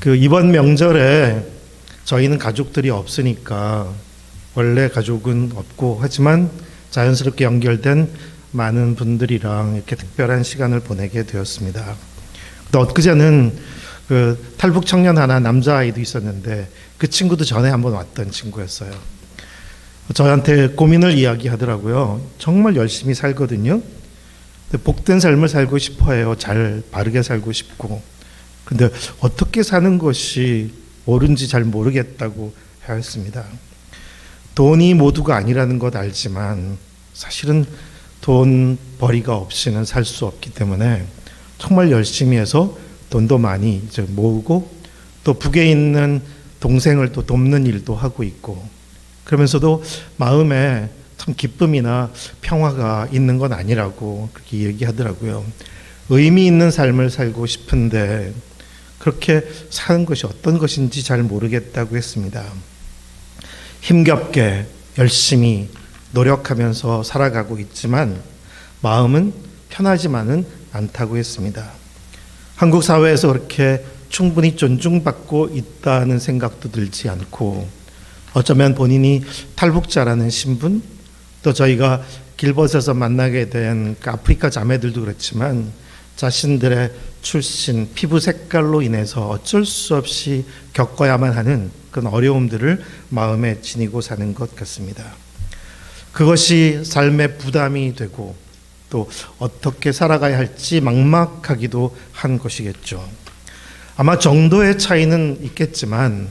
이번 명절에 저희는 가족들이 없으니까 원래 가족은 없고 하지만 자연스럽게 연결된 많은 분들이랑 이렇게 특별한 시간을 보내게 되었습니다. 또 엊그제는 탈북 청년 하나 남자아이도 있었는데 그 친구도 전에 한번 왔던 친구였어요. 저한테 고민을 이야기하더라고요. 정말 열심히 살거든요. 복된 삶을 살고 싶어 해요. 잘 바르게 살고 싶고. 근데 어떻게 사는 것이 옳은지 잘 모르겠다고 하였습니다. 돈이 모두가 아니라는 것 알지만 사실은 돈 벌이가 없이는 살 수 없기 때문에 정말 열심히 해서 돈도 많이 이제 모으고 또 북에 있는 동생을 또 돕는 일도 하고 있고 그러면서도 마음에 참 기쁨이나 평화가 있는 건 아니라고 그렇게 얘기하더라고요. 의미 있는 삶을 살고 싶은데 그렇게 사는 것이 어떤 것인지 잘 모르겠다고 했습니다. 힘겹게 열심히 노력하면서 살아가고 있지만 마음은 편하지만은 않다고 했습니다. 한국 사회에서 그렇게 충분히 존중받고 있다는 생각도 들지 않고 어쩌면 본인이 탈북자라는 신분 또 저희가 길벗어서 만나게 된 아프리카 자매들도 그렇지만 자신들의 출신, 피부 색깔로 인해서 어쩔 수 없이 겪어야만 하는 그런 어려움들을 마음에 지니고 사는 것 같습니다. 그것이 삶의 부담이 되고 또 어떻게 살아가야 할지 막막하기도 한 것이겠죠. 아마 정도의 차이는 있겠지만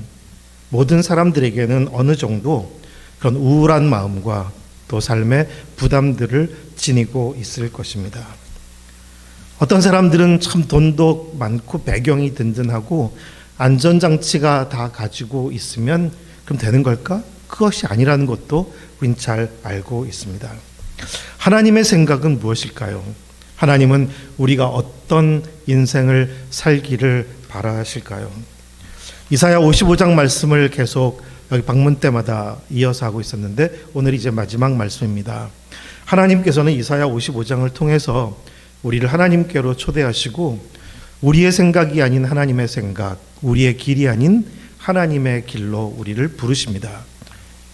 모든 사람들에게는 어느 정도 그런 우울한 마음과 또 삶의 부담들을 지니고 있을 것입니다. 어떤 사람들은 참 돈도 많고 배경이 든든하고 안전장치가 다 가지고 있으면 그럼 되는 걸까? 그것이 아니라는 것도 우린 잘 알고 있습니다. 하나님의 생각은 무엇일까요? 하나님은 우리가 어떤 인생을 살기를 바라실까요? 이사야 55장 말씀을 계속 여기 방문 때마다 이어서 하고 있었는데 오늘 이제 마지막 말씀입니다. 하나님께서는 이사야 55장을 통해서 우리를 하나님께로 초대하시고 우리의 생각이 아닌 하나님의 생각, 우리의 길이 아닌 하나님의 길로 우리를 부르십니다.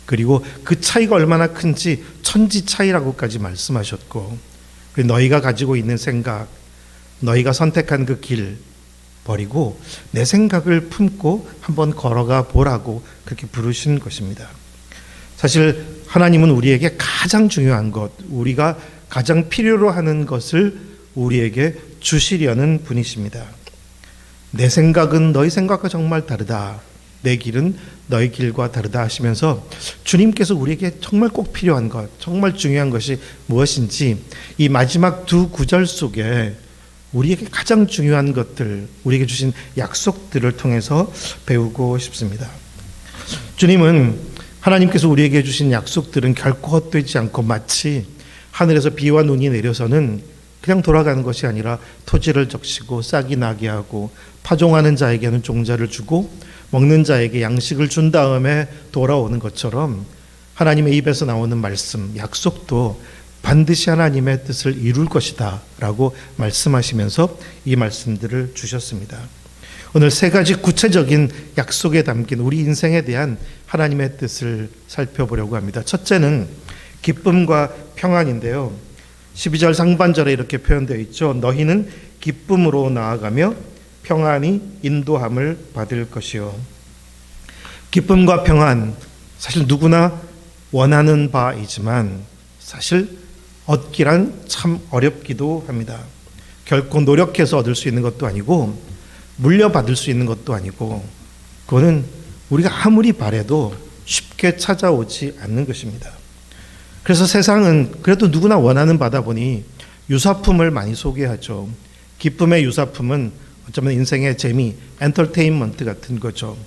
그리고 그 차이가 얼마나 큰지 천지 차이라고까지 말씀하셨고 너희가 가지고 있는 생각, 너희가 선택한 그 길 버리고 내 생각을 품고 한번 걸어가 보라고 그렇게 부르신 것입니다. 사실 하나님은 우리에게 가장 중요한 것, 우리가 가장 필요로 하는 것을 우리에게 주시려는 분이십니다. 내 생각은 너희 생각과 정말 다르다. 내 길은 너희 길과 다르다 하시면서 주님께서 우리에게 정말 꼭 필요한 것, 정말 중요한 것이 무엇인지 이 마지막 두 구절 속에 우리에게 가장 중요한 것들, 우리에게 주신 약속들을 통해서 배우고 싶습니다. 주님은 하나님께서 우리에게 주신 약속들은 결코 헛되지 않고 마치 하늘에서 비와 눈이 내려서는 그냥 돌아가는 것이 아니라 토지를 적시고 싹이 나게 하고 파종하는 자에게는 종자를 주고 먹는 자에게 양식을 준 다음에 돌아오는 것처럼 하나님의 입에서 나오는 말씀, 약속도 반드시 하나님의 뜻을 이룰 것이다 라고 말씀하시면서 이 말씀들을 주셨습니다. 오늘 세 가지 구체적인 약속에 담긴 우리 인생에 대한 하나님의 뜻을 살펴보려고 합니다. 첫째는 기쁨과 평안인데요. 12절 상반절에 이렇게 표현되어 있죠. 너희는 기쁨으로 나아가며 평안히 인도함을 받을 것이요. 기쁨과 평안, 사실 누구나 원하는 바이지만 사실 얻기란 참 어렵기도 합니다. 결코 노력해서 얻을 수 있는 것도 아니고 물려받을 수 있는 것도 아니고 그거는 우리가 아무리 바라도 쉽게 찾아오지 않는 것입니다. 그래서 세상은 그래도 누구나 원하는 바다 보니 유사품을 많이 소개하죠. 기쁨의 유사품은 어쩌면 인생의 재미, 엔터테인먼트 같은 거죠.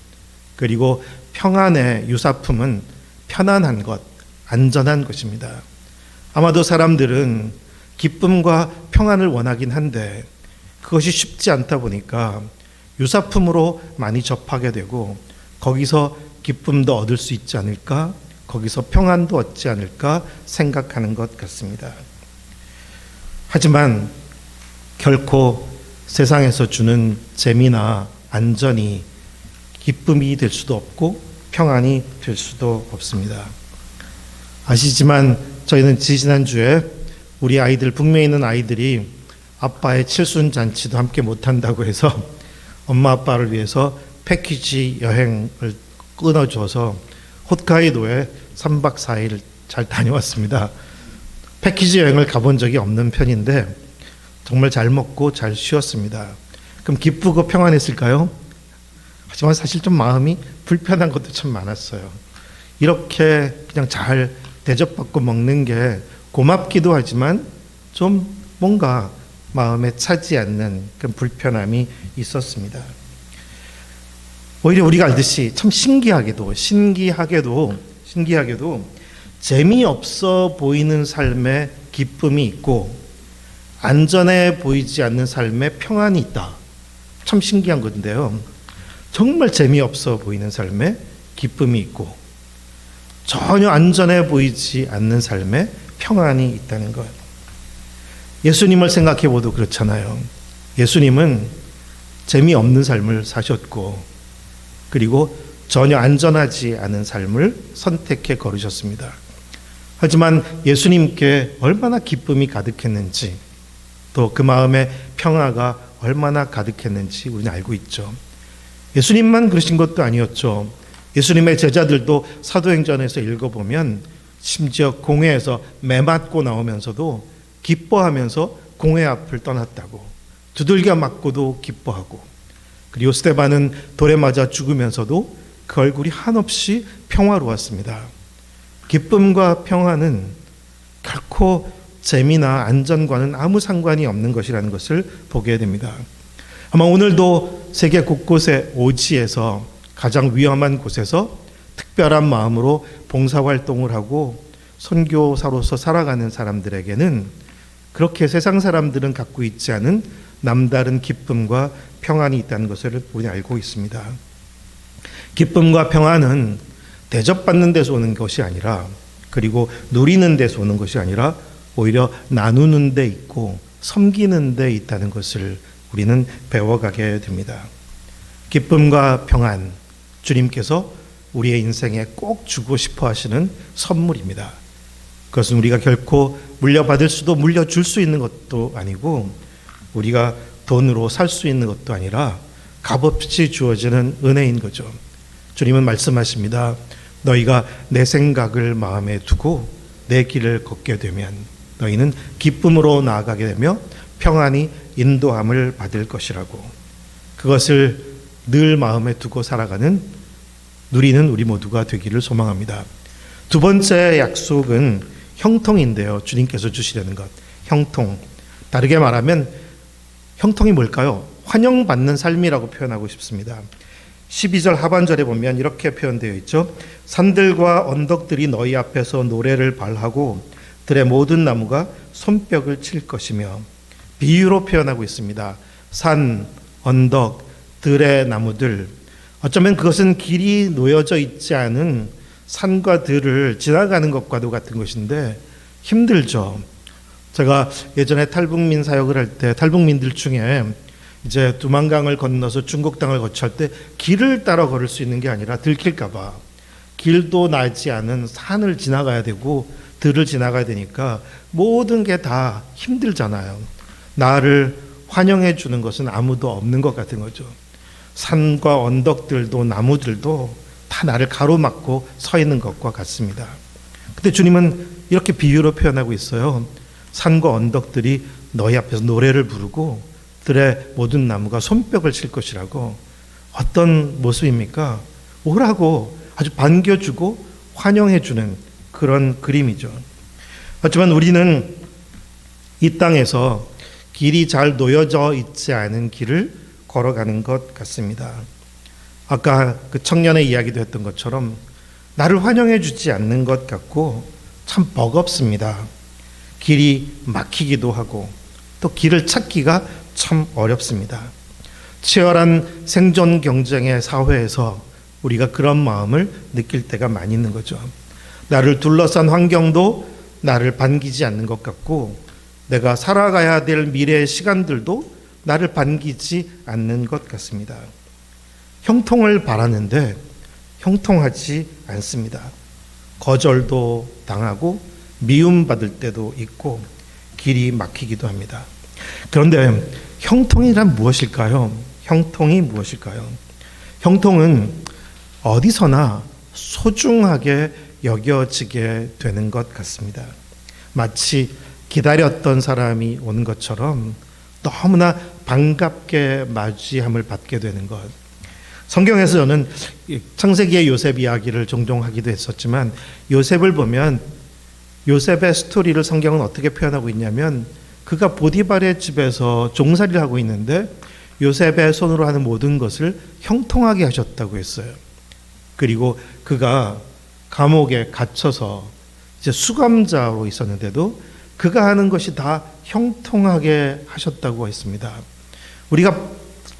그리고 평안의 유사품은 편안한 것, 안전한 것입니다. 아마도 사람들은 기쁨과 평안을 원하긴 한데 그것이 쉽지 않다 보니까 유사품으로 많이 접하게 되고 거기서 기쁨도 얻을 수 있지 않을까, 거기서 평안도 얻지 않을까 생각하는 것 같습니다. 하지만 결코 세상에서 주는 재미나 안전이 기쁨이 될 수도 없고 평안이 될 수도 없습니다. 아시지만 저희는 지난주에 우리 아이들, 북미에 있는 아이들이 아빠의 칠순잔치도 함께 못한다고 해서 엄마 아빠를 위해서 패키지 여행을 끊어줘서 홋카이도에 3박 4일 잘 다녀왔습니다. 패키지 여행을 가본 적이 없는 편인데 정말 잘 먹고 잘 쉬었습니다. 그럼 기쁘고 평안했을까요? 하지만 사실 좀 마음이 불편한 것도 참 많았어요. 이렇게 그냥 잘 대접받고 먹는 게 고맙기도 하지만 좀 뭔가 마음에 차지 않는 그런 불편함이 있었습니다. 오히려 우리가 알듯이 참 신기하게도 재미없어 보이는 삶에 기쁨이 있고 안전해 보이지 않는 삶에 평안이 있다. 참 신기한 건데요. 정말 재미없어 보이는 삶에 기쁨이 있고 전혀 안전해 보이지 않는 삶에 평안이 있다는 것. 예수님을 생각해 봐도 그렇잖아요. 예수님은 재미없는 삶을 사셨고 그리고 전혀 안전하지 않은 삶을 선택해 걸으셨습니다. 하지만 예수님께 얼마나 기쁨이 가득했는지 또 그 마음에 평화가 얼마나 가득했는지 우리는 알고 있죠. 예수님만 그러신 것도 아니었죠. 예수님의 제자들도 사도행전에서 읽어보면 심지어 공회에서 매맞고 나오면서도 기뻐하면서 공회 앞을 떠났다고, 두들겨 맞고도 기뻐하고, 그리고 스데반은 돌에 맞아 죽으면서도 그 얼굴이 한없이 평화로웠습니다. 기쁨과 평화는 결코 재미나 안전과는 아무 상관이 없는 것이라는 것을 보게 됩니다. 아마 오늘도 세계 곳곳의 오지에서 가장 위험한 곳에서 특별한 마음으로 봉사활동을 하고 선교사로서 살아가는 사람들에게는 그렇게 세상 사람들은 갖고 있지 않은 남다른 기쁨과 평안이 있다는 것을 우리 알고 있습니다. 기쁨과 평안은 대접받는 데서 오는 것이 아니라 그리고 누리는 데서 오는 것이 아니라 오히려 나누는 데 있고 섬기는 데 있다는 것을 우리는 배워가게 됩니다. 기쁨과 평안, 주님께서 우리의 인생에 꼭 주고 싶어 하시는 선물입니다. 그것은 우리가 결코 물려받을 수도 물려줄 수 있는 것도 아니고 우리가 돈으로 살 수 있는 것도 아니라 값없이 주어지는 은혜인 거죠. 주님은 말씀하십니다. 너희가 내 생각을 마음에 두고 내 길을 걷게 되면 너희는 기쁨으로 나아가게 되며 평안히 인도함을 받을 것이라고. 그것을 늘 마음에 두고 살아가는 누리는 우리 모두가 되기를 소망합니다. 두 번째 약속은 형통인데요. 주님께서 주시려는 것. 형통. 다르게 말하면 형통이 뭘까요? 환영받는 삶이라고 표현하고 싶습니다. 12절 하반절에 보면 이렇게 표현되어 있죠. 산들과 언덕들이 너희 앞에서 노래를 발하고 들의 모든 나무가 손뼉을 칠 것이며, 비유로 표현하고 있습니다. 산, 언덕, 들의 나무들. 어쩌면 그것은 길이 놓여져 있지 않은 산과 들을 지나가는 것과도 같은 것인데 힘들죠. 제가 예전에 탈북민 사역을 할 때 탈북민들 중에 이제 두만강을 건너서 중국 땅을 거쳐할 때 길을 따라 걸을 수 있는 게 아니라 들킬까 봐 길도 나지 않은 산을 지나가야 되고 들을 지나가야 되니까 모든 게 다 힘들잖아요. 나를 환영해 주는 것은 아무도 없는 것 같은 거죠. 산과 언덕들도 나무들도 다 나를 가로막고 서 있는 것과 같습니다. 근데 주님은 이렇게 비유로 표현하고 있어요. 산과 언덕들이 너희 앞에서 노래를 부르고 들의 모든 나무가 손뼉을 칠 것이라고. 어떤 모습입니까? 오라고 아주 반겨주고 환영해주는 그런 그림이죠. 하지만 우리는 이 땅에서 길이 잘 놓여져 있지 않은 길을 걸어가는 것 같습니다. 아까 그 청년의 이야기도 했던 것처럼 나를 환영해 주지 않는 것 같고 참 버겁습니다. 길이 막히기도 하고 또 길을 찾기가 참 어렵습니다. 치열한 생존 경쟁의 사회에서 우리가 그런 마음을 느낄 때가 많이 있는 거죠. 나를 둘러싼 환경도 나를 반기지 않는 것 같고 내가 살아가야 될 미래의 시간들도 나를 반기지 않는 것 같습니다. 형통을 바라는데 형통하지 않습니다. 거절도 당하고 미움받을 때도 있고 길이 막히기도 합니다. 그런데 형통이란 무엇일까요? 형통이 무엇일까요? 형통은 어디서나 소중하게 여겨지게 되는 것 같습니다. 마치 기다렸던 사람이 온 것처럼 너무나 반갑게 맞이함을 받게 되는 것. 성경에서 저는 창세기의 요셉 이야기를 종종 하기도 했었지만 요셉을 보면 요셉의 스토리를 성경은 어떻게 표현하고 있냐면 그가 보디발의 집에서 종살이를 하고 있는데 요셉의 손으로 하는 모든 것을 형통하게 하셨다고 했어요. 그리고 그가 감옥에 갇혀서 이제 수감자로 있었는데도 그가 하는 것이 다 형통하게 하셨다고 했습니다. 우리가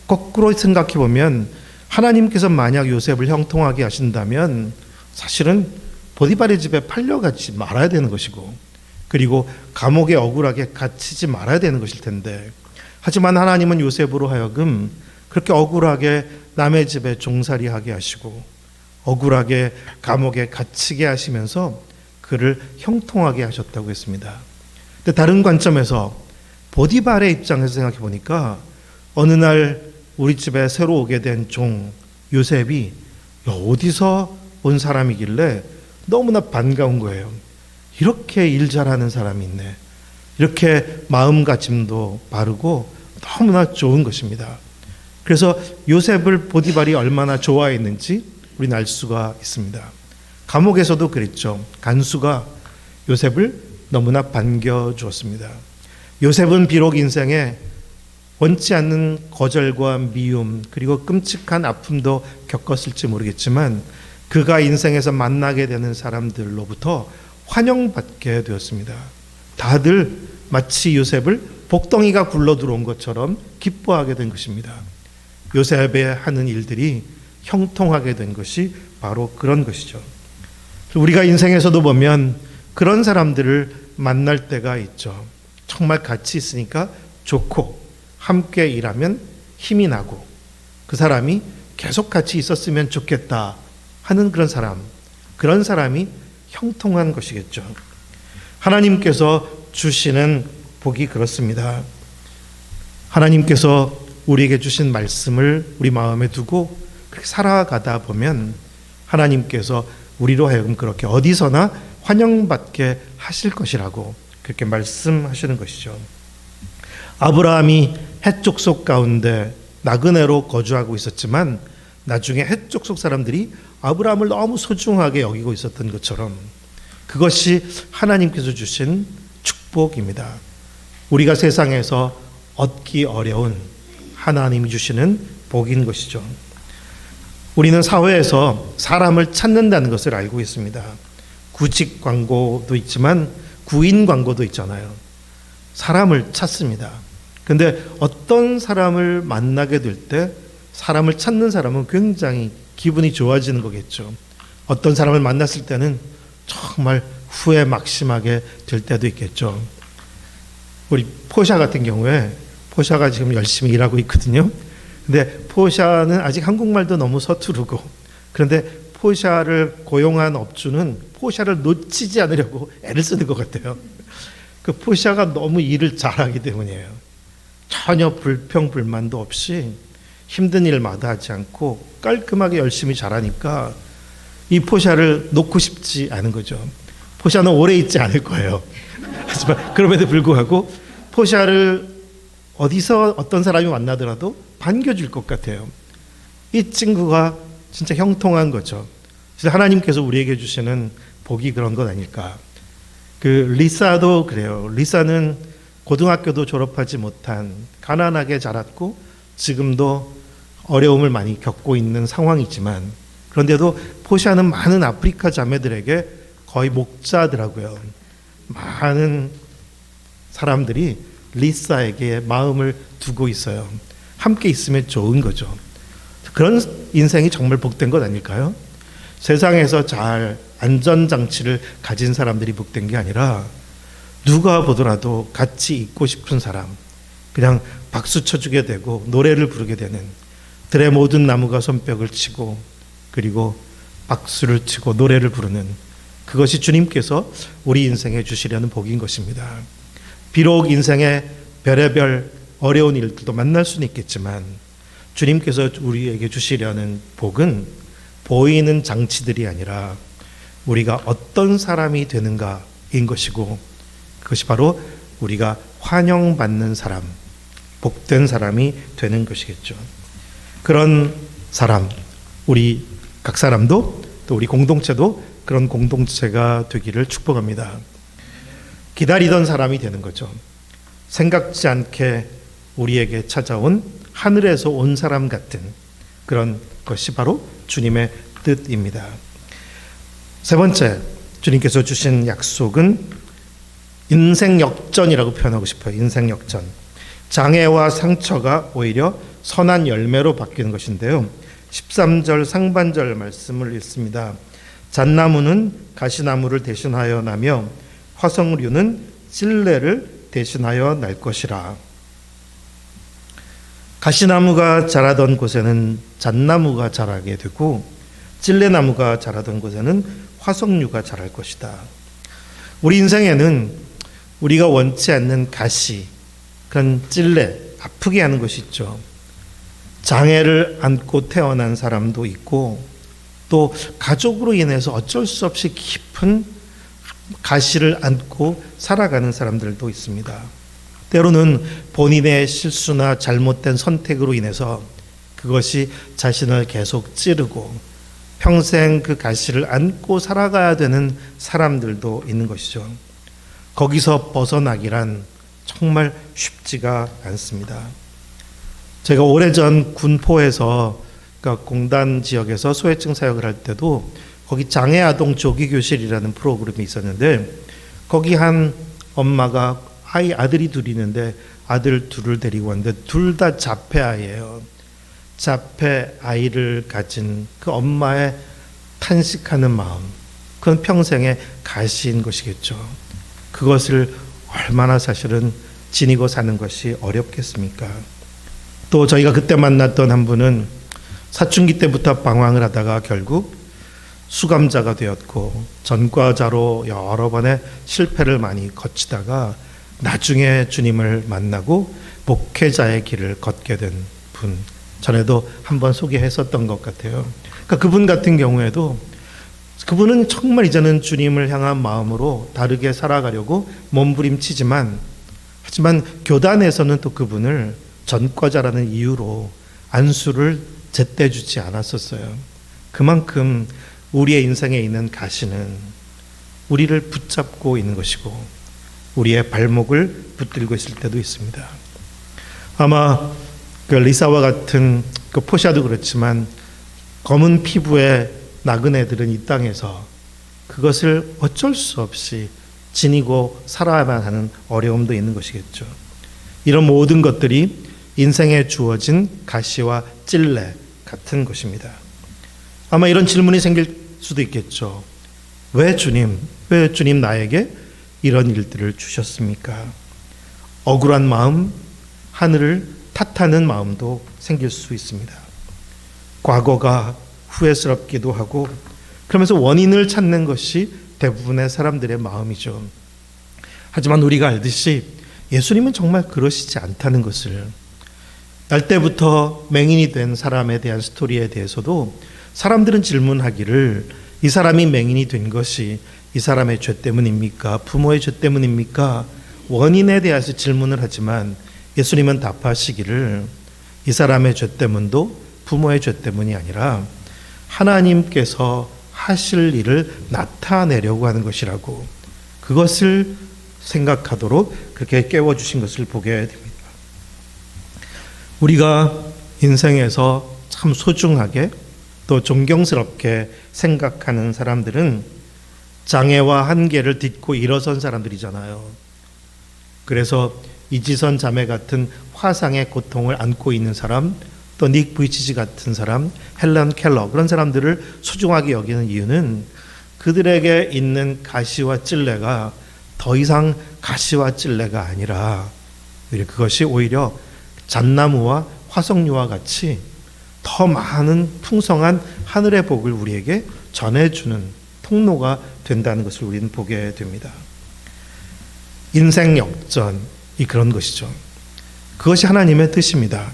거꾸로 생각해 보면 하나님께서 만약 요셉을 형통하게 하신다면 사실은 보디발의 집에 팔려가지 말아야 되는 것이고 그리고 감옥에 억울하게 갇히지 말아야 되는 것일 텐데 하지만 하나님은 요셉으로 하여금 그렇게 억울하게 남의 집에 종살이하게 하시고 억울하게 감옥에 갇히게 하시면서 그를 형통하게 하셨다고 했습니다. 근데 다른 관점에서 보디발의 입장에서 생각해 보니까 어느 날 우리 집에 새로 오게 된 종 요셉이 어디서 온 사람이길래 너무나 반가운 거예요. 이렇게 일 잘하는 사람이 있네. 이렇게 마음가짐도 바르고 너무나 좋은 것입니다. 그래서 요셉을 보디발이 얼마나 좋아했는지 우리는 알 수가 있습니다. 감옥에서도 그랬죠. 간수가 요셉을 너무나 반겨주었습니다. 요셉은 비록 인생에 원치 않는 거절과 미움 그리고 끔찍한 아픔도 겪었을지 모르겠지만 그가 인생에서 만나게 되는 사람들로부터 환영받게 되었습니다. 다들 마치 요셉을 복덩이가 굴러 들어온 것처럼 기뻐하게 된 것입니다. 요셉의 하는 일들이 형통하게 된 것이 바로 그런 것이죠. 우리가 인생에서도 보면 그런 사람들을 만날 때가 있죠. 정말 같이 있으니까 좋고 함께 일하면 힘이 나고 그 사람이 계속 같이 있었으면 좋겠다 하는 그런 사람이 형통한 것이겠죠. 하나님께서 주시는 복이 그렇습니다. 하나님께서 우리에게 주신 말씀을 우리 마음에 두고 그렇게 살아가다 보면 하나님께서 우리로 하여금 그렇게 어디서나 환영받게 하실 것이라고 그렇게 말씀하시는 것이죠. 아브라함이 헷족속 가운데 나그네로 거주하고 있었지만 나중에 헷족속 사람들이 아브라함을 너무 소중하게 여기고 있었던 것처럼 그것이 하나님께서 주신 축복입니다. 우리가 세상에서 얻기 어려운 하나님이 주시는 복인 것이죠. 우리는 사회에서 사람을 찾는다는 것을 알고 있습니다. 구직 광고도 있지만 구인 광고도 있잖아요. 사람을 찾습니다. 근데 어떤 사람을 만나게 될 때 사람을 찾는 사람은 굉장히 기분이 좋아지는 거겠죠. 어떤 사람을 만났을 때는 정말 후회 막심하게 될 때도 있겠죠. 우리 포샤 같은 경우에 포샤가 지금 열심히 일하고 있거든요. 근데 포샤는 아직 한국말도 너무 서투르고 그런데 포샤를 고용한 업주는 포샤를 놓치지 않으려고 애를 쓰는 것 같아요. 그 포샤가 너무 일을 잘하기 때문이에요. 전혀 불평불만도 없이 힘든 일 마다하지 않고 깔끔하게 열심히 잘하니까 이 포샤를 놓고 싶지 않은 거죠. 포샤는 오래 있지 않을 거예요. 하지만 그럼에도 불구하고 포샤를 어디서 어떤 사람이 만나더라도 반겨줄 것 같아요. 이 친구가 진짜 형통한 거죠. 그래서 하나님께서 우리에게 주시는 복이 그런 것 아닐까. 그 리사도 그래요. 리사는 고등학교도 졸업하지 못한 가난하게 자랐고 지금도 어려움을 많이 겪고 있는 상황이지만 그런데도 포샤는 많은 아프리카 자매들에게 거의 목자더라고요. 많은 사람들이 리사에게 마음을 두고 있어요. 함께 있으면 좋은 거죠. 그런 인생이 정말 복된 것 아닐까요? 세상에서 잘 안전장치를 가진 사람들이 복된 게 아니라 누가 보더라도 같이 있고 싶은 사람, 그냥 박수 쳐주게 되고 노래를 부르게 되는 들의 모든 나무가 손뼉을 치고 그리고 박수를 치고 노래를 부르는 그것이 주님께서 우리 인생에 주시려는 복인 것입니다. 비록 인생에 별의별 어려운 일들도 만날 수는 있겠지만 주님께서 우리에게 주시려는 복은 보이는 장치들이 아니라 우리가 어떤 사람이 되는가인 것이고 그것이 바로 우리가 환영받는 사람, 복된 사람이 되는 것이겠죠. 그런 사람, 우리 각 사람도 또 우리 공동체도 그런 공동체가 되기를 축복합니다. 기다리던 사람이 되는 거죠. 생각지 않게 우리에게 찾아온 하늘에서 온 사람 같은 그런 것이 바로 주님의 뜻입니다. 세 번째, 주님께서 주신 약속은 인생 역전이라고 표현하고 싶어요. 인생 역전. 장애와 상처가 오히려 선한 열매로 바뀌는 것인데요. 13절 상반절 말씀을 읽습니다. 잣나무는 가시나무를 대신하여 나며 화석류는 찔레를 대신하여 날 것이라. 가시나무가 자라던 곳에는 잣나무가 자라게 되고 찔레나무가 자라던 곳에는 화석류가 자랄 것이다. 우리 인생에는 우리가 원치 않는 가시, 그런 찔레, 아프게 하는 것이 있죠. 장애를 안고 태어난 사람도 있고 또 가족으로 인해서 어쩔 수 없이 깊은 가시를 안고 살아가는 사람들도 있습니다. 때로는 본인의 실수나 잘못된 선택으로 인해서 그것이 자신을 계속 찌르고 평생 그 가시를 안고 살아가야 되는 사람들도 있는 것이죠. 거기서 벗어나기란 정말 쉽지가 않습니다. 제가 오래전 군포에서 그러니까 공단 지역에서 소외증 사역을 할 때도 거기 장애아동 조기교실이라는 프로그램이 있었는데 거기 한 엄마가 아들이 둘이 있는데 아들 둘을 데리고 왔는데 둘 다 자폐 아이예요. 자폐 아이를 가진 그 엄마의 탄식하는 마음, 그건 평생의 가시인 것이겠죠. 그것을 얼마나 사실은 지니고 사는 것이 어렵겠습니까? 또 저희가 그때 만났던 한 분은 사춘기 때부터 방황을 하다가 결국 수감자가 되었고 전과자로 여러 번의 실패를 많이 거치다가 나중에 주님을 만나고 목회자의 길을 걷게 된 분, 전에도 한번 소개했었던 것 같아요. 그러니까 그분 같은 경우에도 그분은 정말 이제는 주님을 향한 마음으로 다르게 살아가려고 몸부림치지만 하지만 교단에서는 또 그분을 전과자라는 이유로 안수를 제때 주지 않았었어요. 그만큼 우리의 인생에 있는 가시는 우리를 붙잡고 있는 것이고 우리의 발목을 붙들고 있을 때도 있습니다. 아마 그 리사와 같은 그 포샤도 그렇지만 검은 피부의 나그네들은 이 땅에서 그것을 어쩔 수 없이 지니고 살아야만 하는 어려움도 있는 것이겠죠. 이런 모든 것들이 인생에 주어진 가시와 찔레 같은 것입니다. 아마 이런 질문이 생길 수도 있겠죠. 왜 주님 나에게 이런 일들을 주셨습니까? 억울한 마음, 하늘을 탓하는 마음도 생길 수 있습니다. 과거가 후회스럽기도 하고 그러면서 원인을 찾는 것이 대부분의 사람들의 마음이죠. 하지만 우리가 알듯이 예수님은 정말 그러시지 않다는 것을 날 때부터 맹인이 된 사람에 대한 스토리에 대해서도 사람들은 질문하기를 이 사람이 맹인이 된 것이 이 사람의 죄 때문입니까? 부모의 죄 때문입니까? 원인에 대해서 질문을 하지만 예수님은 답하시기를 이 사람의 죄 때문도 부모의 죄 때문이 아니라 하나님께서 하실 일을 나타내려고 하는 것이라고 그것을 생각하도록 그렇게 깨워주신 것을 보게 됩니다. 우리가 인생에서 참 소중하게 또 존경스럽게 생각하는 사람들은 장애와 한계를 딛고 일어선 사람들이잖아요. 그래서 이지선 자매 같은 화상의 고통을 안고 있는 사람, 또 닉 부이치지 같은 사람, 헬런 켈러 그런 사람들을 소중하게 여기는 이유는 그들에게 있는 가시와 찔레가 더 이상 가시와 찔레가 아니라 그것이 오히려 잣나무와 화석류와 같이 더 많은 풍성한 하늘의 복을 우리에게 전해주는 통로가 된다는 것을 우리는 보게 됩니다. 인생 역전이 그런 것이죠. 그것이 하나님의 뜻입니다.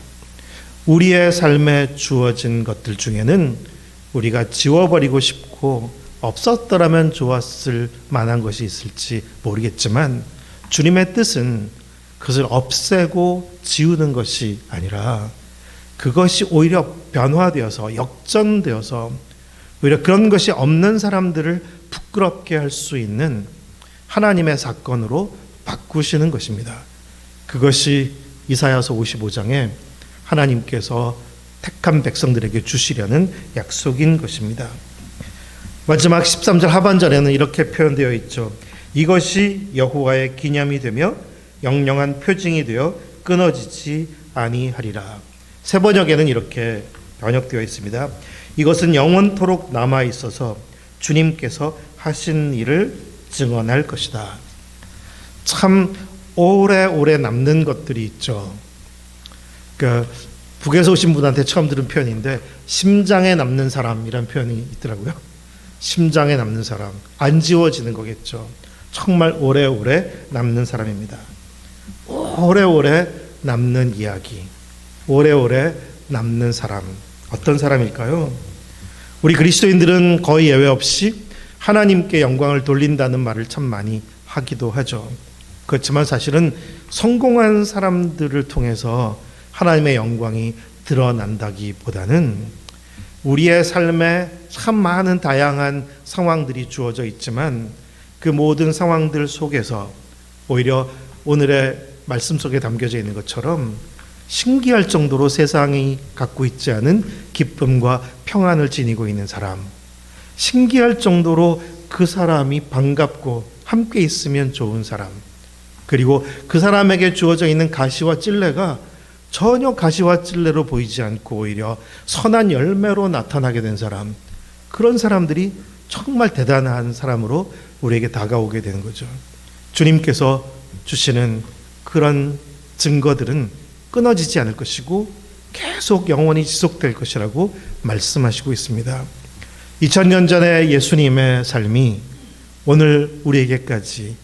우리의 삶에 주어진 것들 중에는 우리가 지워버리고 싶고 없었더라면 좋았을 만한 것이 있을지 모르겠지만 주님의 뜻은 그것을 없애고 지우는 것이 아니라 그것이 오히려 변화되어서 역전되어서 오히려 그런 것이 없는 사람들을 부끄럽게 할 수 있는 하나님의 사건으로 바꾸시는 것입니다. 그것이 이사야서 55장에 하나님께서 택한 백성들에게 주시려는 약속인 것입니다. 마지막 13절 하반절에는 이렇게 표현되어 있죠. 이것이 여호와의 기념이 되며 영영한 표징이 되어 끊어지지 아니하리라. 새 번역에는 이렇게 번역되어 있습니다. 이것은 영원토록 남아 있어서 주님께서 하신 일을 증언할 것이다. 참 오래오래 남는 것들이 있죠. 그러니까 북에서 오신 분한테 처음 들은 표현인데 심장에 남는 사람이란 표현이 있더라고요. 심장에 남는 사람, 안 지워지는 거겠죠. 정말 오래오래 남는 사람입니다. 오래오래 남는 이야기, 오래오래 남는 사람, 어떤 사람일까요? 우리 그리스도인들은 거의 예외 없이 하나님께 영광을 돌린다는 말을 참 많이 하기도 하죠. 그렇지만 사실은 성공한 사람들을 통해서 하나님의 영광이 드러난다기보다는 우리의 삶에 참 많은 다양한 상황들이 주어져 있지만 그 모든 상황들 속에서 오히려 오늘의 말씀 속에 담겨져 있는 것처럼 신기할 정도로 세상이 갖고 있지 않은 기쁨과 평안을 지니고 있는 사람, 신기할 정도로 그 사람이 반갑고 함께 있으면 좋은 사람, 그리고 그 사람에게 주어져 있는 가시와 찔레가 전혀 가시와 찔레로 보이지 않고 오히려 선한 열매로 나타나게 된 사람, 그런 사람들이 정말 대단한 사람으로 우리에게 다가오게 되는 거죠. 주님께서 주시는 그런 증거들은 끊어지지 않을 것이고 계속 영원히 지속될 것이라고 말씀하시고 있습니다. 2000년 전에 예수님의 삶이 오늘 우리에게까지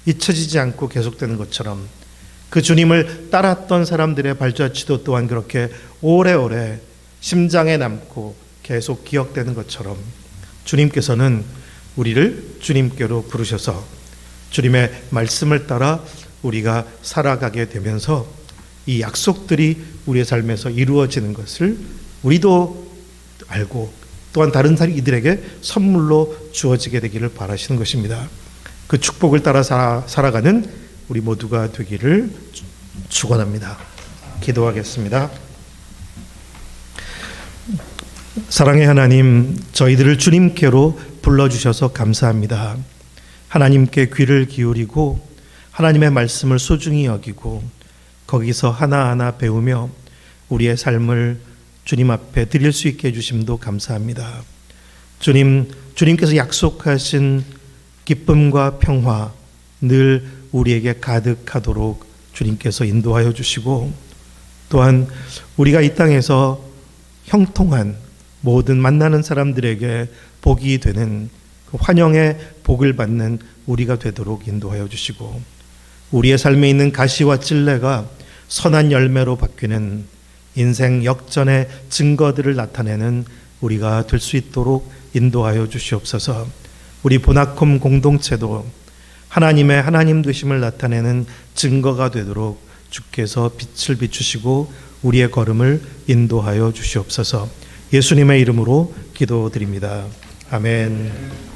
잊혀지지 않고 계속되는 것처럼 그 주님을 따랐던 사람들의 발자취도 또한 그렇게 오래오래 심장에 남고 계속 기억되는 것처럼 주님께서는 우리를 주님께로 부르셔서 주님의 말씀을 따라 우리가 살아가게 되면서 이 약속들이 우리의 삶에서 이루어지는 것을 우리도 알고 또한 다른 이들에게 선물로 주어지게 되기를 바라시는 것입니다. 그 축복을 따라 살아가는 우리 모두가 되기를 축원합니다. 기도하겠습니다. 사랑의 하나님, 저희들을 주님께로 불러주셔서 감사합니다. 하나님께 귀를 기울이고 하나님의 말씀을 소중히 여기고 거기서 하나하나 배우며 우리의 삶을 주님 앞에 드릴 수 있게 해주심도 감사합니다. 주님께서 약속하신 기쁨과 평화 늘 우리에게 가득하도록 주님께서 인도하여 주시고 또한 우리가 이 땅에서 형통한 모든 만나는 사람들에게 복이 되는 그 환영의 복을 받는 우리가 되도록 인도하여 주시고 우리의 삶에 있는 가시와 찔레가 선한 열매로 바뀌는 인생 역전의 증거들을 나타내는 우리가 될 수 있도록 인도하여 주시옵소서. 우리 보나콤 공동체도 하나님의 하나님 되심을 나타내는 증거가 되도록 주께서 빛을 비추시고 우리의 걸음을 인도하여 주시옵소서. 예수님의 이름으로 기도드립니다. 아멘.